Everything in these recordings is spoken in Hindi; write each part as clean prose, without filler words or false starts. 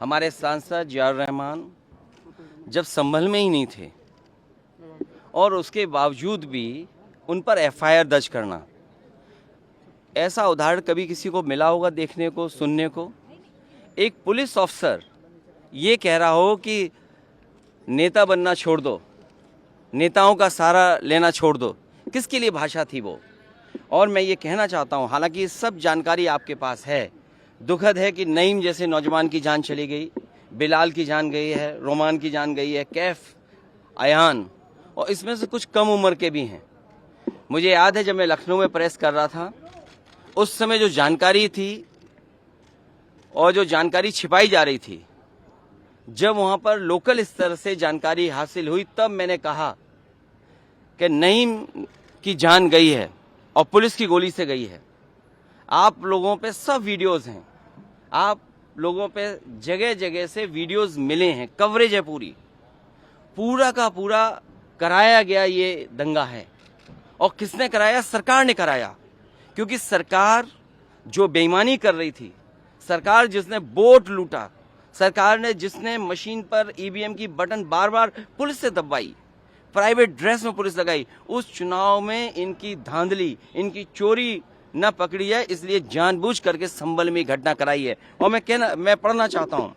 हमारे सांसद जियाउर रहमान जब संभल में ही नहीं थे और उसके बावजूद भी उन पर एफआईआर दर्ज करना, ऐसा उदाहरण कभी किसी को मिला होगा देखने को, सुनने को? एक पुलिस ऑफिसर ये कह रहा हो कि नेता बनना छोड़ दो, नेताओं का सहारा लेना छोड़ दो, किसके लिए भाषा थी वो? और मैं ये कहना चाहता हूँ, हालांकि ये सब जानकारी आपके पास है, दुखद है कि नईम जैसे नौजवान की जान चली गई, बिलाल की जान गई है, रोमान की जान गई है, कैफ, अयान, और इसमें से कुछ कम उम्र के भी हैं। मुझे याद है जब मैं लखनऊ में प्रेस कर रहा था, उस समय जो जानकारी थी और जो जानकारी छिपाई जा रही थी, जब वहां पर लोकल स्तर से जानकारी हासिल हुई, तब मैंने कहा कि नईम की जान गई है और पुलिस की गोली से गई है। आप लोगों पे सब वीडियोस हैं, आप लोगों पे जगह जगह से वीडियोस मिले हैं, कवरेज है, पूरा का पूरा कराया गया ये दंगा है। और किसने कराया? सरकार ने कराया, क्योंकि सरकार जो बेईमानी कर रही थी, सरकार जिसने वोट लूटा, सरकार ने जिसने मशीन पर ईवीएम की बटन बार बार पुलिस से दबाई, प्राइवेट ड्रेस में पुलिस लगाई, उस चुनाव में इनकी धांधली, इनकी चोरी न पकड़ी है, इसलिए जानबूझ करके संभल में घटना कराई है। और मैं पढ़ना चाहता हूं,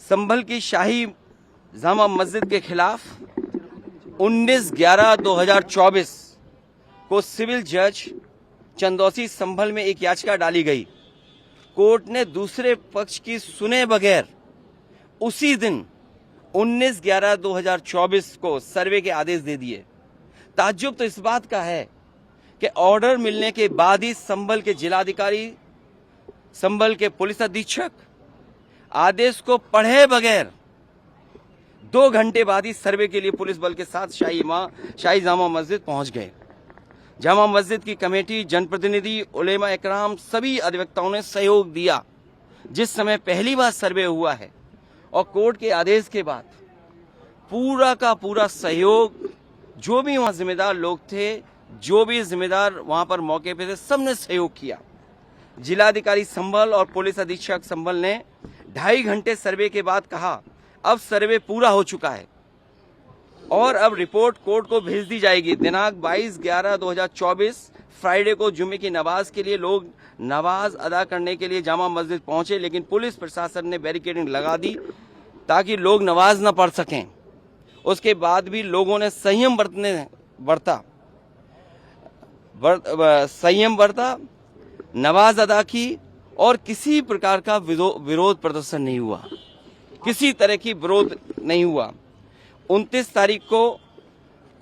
संभल की शाही जामा मस्जिद के खिलाफ 19/11/2024 को सिविल जज चंदौसी संभल में एक याचिका डाली गई। कोर्ट ने दूसरे पक्ष की सुने बगैर उसी दिन 19/11/2024 को सर्वे के आदेश दे दिए। ताज्जुब तो इस बात का है कि ऑर्डर मिलने के बाद ही संभल के जिलाधिकारी, संभल के पुलिस अधीक्षक आदेश को पढ़े बगैर 2 घंटे बाद ही सर्वे के लिए पुलिस बल के साथ शाही जामा मस्जिद पहुंच गए। जामा मस्जिद की कमेटी, जनप्रतिनिधि, उलेमा इकराम, सभी अधिवक्ताओं ने सहयोग दिया। जिस समय पहली बार सर्वे हुआ है और कोर्ट के आदेश के बाद पूरा का पूरा सहयोग, जो भी वहां जिम्मेदार लोग थे, जो भी जिम्मेदार वहां पर मौके पे थे, सबने सहयोग किया। जिलाधिकारी संभल और पुलिस अधीक्षक संभल ने 2.5 घंटे सर्वे के बाद कहा, अब सर्वे पूरा हो चुका है और अब रिपोर्ट कोर्ट को भेज दी जाएगी। दिनांक 22/11/2024 फ्राइडे को जुम्मे की नमाज के लिए लोग नमाज अदा करने के लिए जामा मस्जिद पहुंचे, लेकिन पुलिस प्रशासन ने बैरिकेडिंग लगा दी ताकि लोग नमाज न पढ़ सकें। उसके बाद भी लोगों ने संयम बरता, नमाज अदा की और किसी प्रकार का विरोध प्रदर्शन नहीं हुआ, किसी तरह की विरोध नहीं हुआ। 29 तारीख को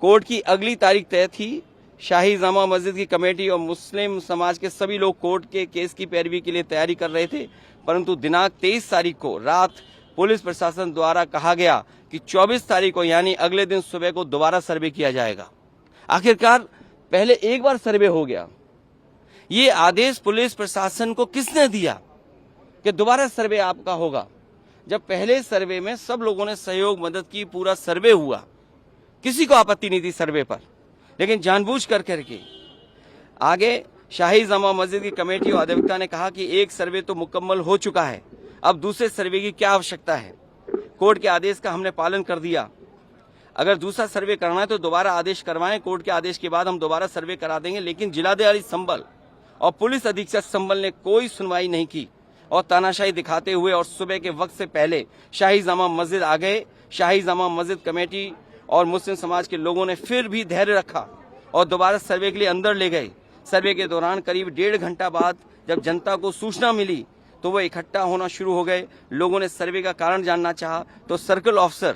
कोर्ट की अगली तारीख तय थी। शाही जामा मस्जिद की कमेटी और मुस्लिम समाज के सभी लोग कोर्ट के केस की पैरवी के लिए तैयारी कर रहे थे, परंतु दिनांक 23 तारीख को रात पुलिस प्रशासन द्वारा कहा गया कि 24 तारीख को यानी अगले दिन सुबह को दोबारा सर्वे किया जाएगा। आखिरकार पहले एक बार सर्वे हो गया। ये आदेश पुलिस प्रशासन को किसने दिया कि दोबारा सर्वे आपका होगा, जब पहले सर्वे में सब लोगों ने सहयोग मदद की, पूरा सर्वे हुआ, किसी को आपत्ति नहीं थी सर्वे पर, लेकिन जानबूझ करके आगे शाही जामा मस्जिद की कमेटी और अधिवक्ता ने कहा कि एक सर्वे तो मुकम्मल हो चुका है, अब दूसरे सर्वे की क्या आवश्यकता है। कोर्ट के आदेश का हमने पालन कर दिया, अगर दूसरा सर्वे करना है तो दोबारा आदेश करवाएं, कोर्ट के आदेश के बाद हम दोबारा सर्वे करा देंगे। लेकिन जिलाधिकारी संभल और पुलिस अधीक्षक संभल ने कोई सुनवाई नहीं की और तानाशाही दिखाते हुए और सुबह के वक्त से पहले शाही जामा मस्जिद आ गए। शाही जामा मस्जिद कमेटी और मुस्लिम समाज के लोगों ने फिर भी धैर्य रखा और दोबारा सर्वे के लिए अंदर ले गए। सर्वे के दौरान करीब 1.5 घंटा बाद जब जनता को सूचना मिली तो वो इकट्ठा होना शुरू हो गए। लोगों ने सर्वे का कारण जानना चाहा तो सर्कल ऑफिसर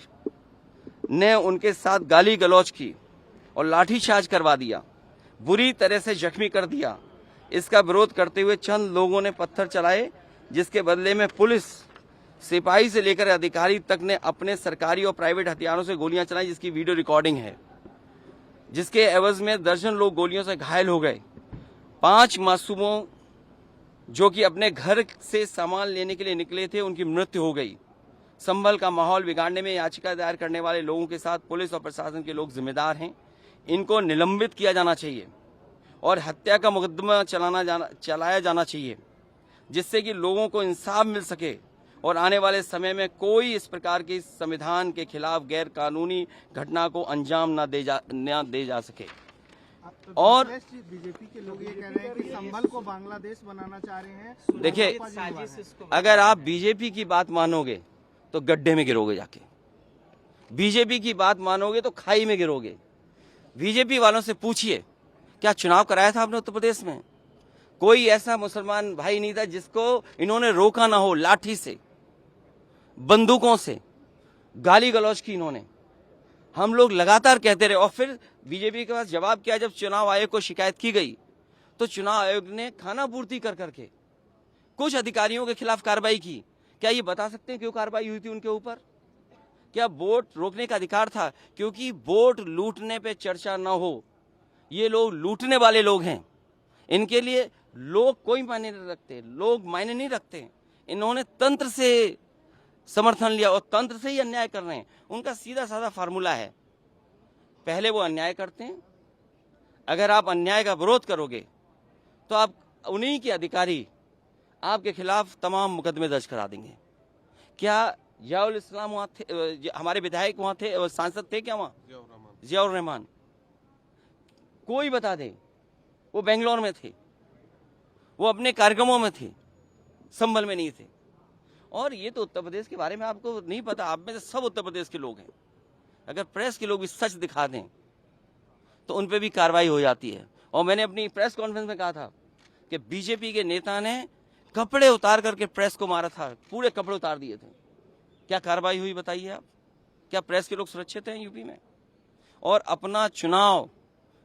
ने उनके साथ गाली गलौज की और लाठीचार्ज करवा दिया, बुरी तरह से जख्मी कर दिया। इसका विरोध करते हुए चंद लोगों ने पत्थर चलाए, जिसके बदले में पुलिस सिपाही से लेकर अधिकारी तक ने अपने सरकारी और प्राइवेट हथियारों से गोलियां चलाई, जिसकी वीडियो रिकॉर्डिंग है, जिसके एवज में दर्जन लोग गोलियों से घायल हो गए। 5 मासूमों जो कि अपने घर से सामान लेने के लिए निकले थे, उनकी मृत्यु हो गई। संभल का माहौल बिगाड़ने में याचिका दायर करने वाले लोगों के साथ पुलिस और प्रशासन के लोग जिम्मेदार हैं। इनको निलंबित किया जाना चाहिए और हत्या का मुकदमा चलाया जाना चाहिए, जिससे कि लोगों को इंसाफ मिल सके और आने वाले समय में कोई इस प्रकार की संविधान के खिलाफ गैर कानूनी घटना को अंजाम न दे जा सके। और बीजेपी के लोग ये कह रहे हैं कि संभल को बांग्लादेश बनाना चाह रहे हैं। देखिए, अगर आप बीजेपी की बात मानोगे तो गड्ढे में गिरोगे, जाके बीजेपी की बात मानोगे तो खाई में गिरोगे। बीजेपी वालों से पूछिए, क्या चुनाव कराया था आपने उत्तर प्रदेश में? कोई ऐसा मुसलमान भाई नहीं था जिसको इन्होंने रोका ना हो। लाठी से, बंदूकों से गाली गलौज की इन्होंने। हम लोग लगातार कहते रहे और फिर बीजेपी के पास जवाब किया। जब चुनाव आयोग को शिकायत की गई तो चुनाव आयोग ने खाना पूर्ति कर करके कुछ अधिकारियों के खिलाफ कार्रवाई की। क्या ये बता सकते हैं क्यों कार्रवाई हुई थी उनके ऊपर? क्या वोट रोकने का अधिकार था? क्योंकि वोट लूटने पे चर्चा ना हो। ये लोग लूटने वाले लोग हैं, इनके लिए लोग कोई मायने नहीं रखते, लोग मायने नहीं रखते। इन्होंने तंत्र से समर्थन लिया और तंत्र से ही अन्याय कर रहे हैं। उनका सीधा साधा फार्मूला है, पहले वो अन्याय करते हैं। अगर आप अन्याय का विरोध करोगे तो आप उन्हीं के अधिकारी आपके खिलाफ तमाम मुकदमे दर्ज करा देंगे। क्या जियाउल इस्लाम वहाँ थे? हमारे विधायक वहाँ थे, सांसद थे क्या वहाँ? जियाउर रहमान। कोई बता दे, वो बेंगलोर में थे, वो अपने कार्यक्रमों में थे, संभल में नहीं थे। और ये तो उत्तर प्रदेश के बारे में आपको नहीं पता। आप में से सब उत्तर प्रदेश के लोग हैं। अगर प्रेस के लोग भी सच दिखा दें तो उन पे भी कार्रवाई हो जाती है। और मैंने अपनी प्रेस कॉन्फ्रेंस में कहा था कि बीजेपी के नेता ने कपड़े उतार करके प्रेस को मारा था, पूरे कपड़े उतार दिए थे। क्या कार्रवाई हुई बताइए आप? क्या प्रेस के लोग सुरक्षित हैं यूपी में? और अपना चुनाव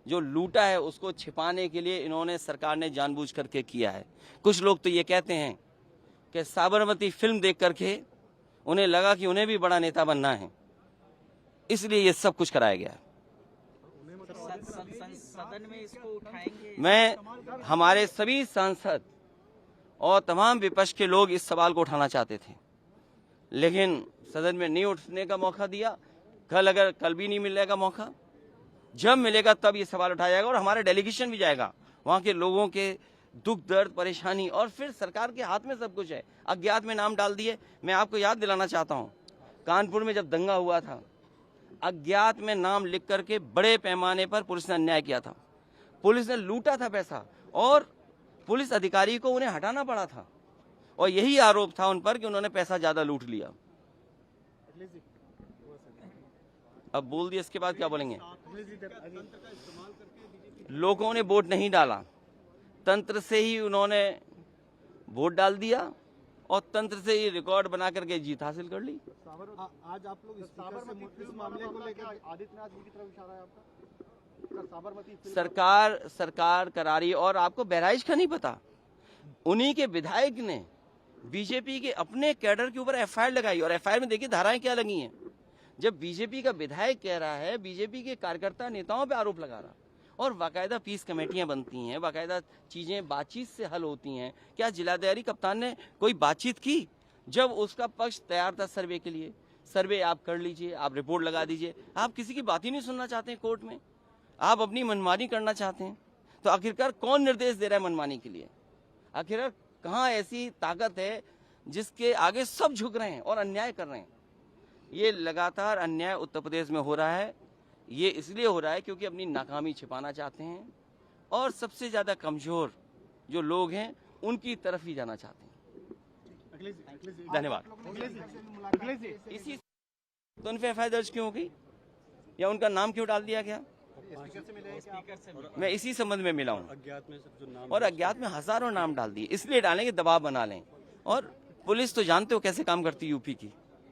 जो लूटा है उसको छिपाने के लिए इन्होंने, सरकार ने जानबूझ करके किया है। कुछ लोग तो ये कहते हैं कि साबरमती फिल्म देख करके उन्हें लगा कि उन्हें भी बड़ा नेता बनना है, इसलिए ये सब कुछ कराया गया। सदन में इसको उठाएंगे। मैं, हमारे सभी सांसद और तमाम विपक्ष के लोग इस सवाल को उठाना चाहते थे, लेकिन सदन में नहीं उठने का मौका दिया। कल भी नहीं मिलेगा मौका, जब मिलेगा तब ये सवाल उठाया जाएगा और हमारा डेलीगेशन भी जाएगा। वहाँ के लोगों के दुख दर्द परेशानी, और फिर सरकार के हाथ में सब कुछ है। अज्ञात में नाम डाल दिए। मैं आपको याद दिलाना चाहता हूँ, कानपुर में जब दंगा हुआ था, अज्ञात में नाम लिख करके बड़े पैमाने पर पुलिस ने अन्याय किया था। पुलिस ने लूटा था पैसा और पुलिस अधिकारी को उन्हें हटाना पड़ा था, और यही आरोप था उन पर कि उन्होंने पैसा ज्यादा लूट लिया। अब बोल दिया, इसके बाद क्या बोलेंगे? लोगों ने वोट नहीं डाला, तंत्र से ही उन्होंने वोट डाल दिया और तंत्र से ही रिकॉर्ड बना करके जीत हासिल कर ली। आज आप लोग इस मामले को लेकर आदित्यनाथ जी की तरफ इशारा है आपका? साबरमती सरकार करा रही है। और आपको बहराइच का नहीं पता, उन्हीं के विधायक ने बीजेपी के अपने कैडर के ऊपर एफआईआर लगाई, और एफआईआर में देखिए धाराएं क्या लगी हैं। जब बीजेपी का विधायक कह रहा है, बीजेपी के कार्यकर्ता नेताओं पे आरोप लगा रहा, और बाकायदा पीस कमेटियां बनती हैं, बाकायदा चीजें बातचीत से हल होती हैं। क्या जिलाधिकारी कप्तान ने कोई बातचीत की? जब उसका पक्ष तैयार था सर्वे के लिए, सर्वे आप कर लीजिए, आप रिपोर्ट लगा दीजिए। आप किसी की बात ही नहीं सुनना चाहते हैं कोर्ट में, आप अपनी मनमानी करना चाहते हैं। तो आखिरकार कौन निर्देश दे रहा है मनमानी के लिए? आखिरकार कहाँ ऐसी ताकत है जिसके आगे सब झुक रहे हैं और अन्याय कर रहे हैं? ये लगातार अन्याय उत्तर प्रदेश में हो रहा है। ये इसलिए हो रहा है क्योंकि अपनी नाकामी छिपाना चाहते हैं और सबसे ज्यादा कमजोर जो लोग हैं उनकी तरफ ही जाना चाहते हैं। धन्यवाद। इसी तो उन पे एफआईआर दर्ज क्यों हो गई या उनका नाम क्यों डाल दिया गया? मैं इसी संबंध में मिला हूँ, और अज्ञात में हजारों नाम डाल दिए। इसलिए डालें कि दबाव बना लें। और पुलिस तो जानते हो कैसे काम करती है यूपी की।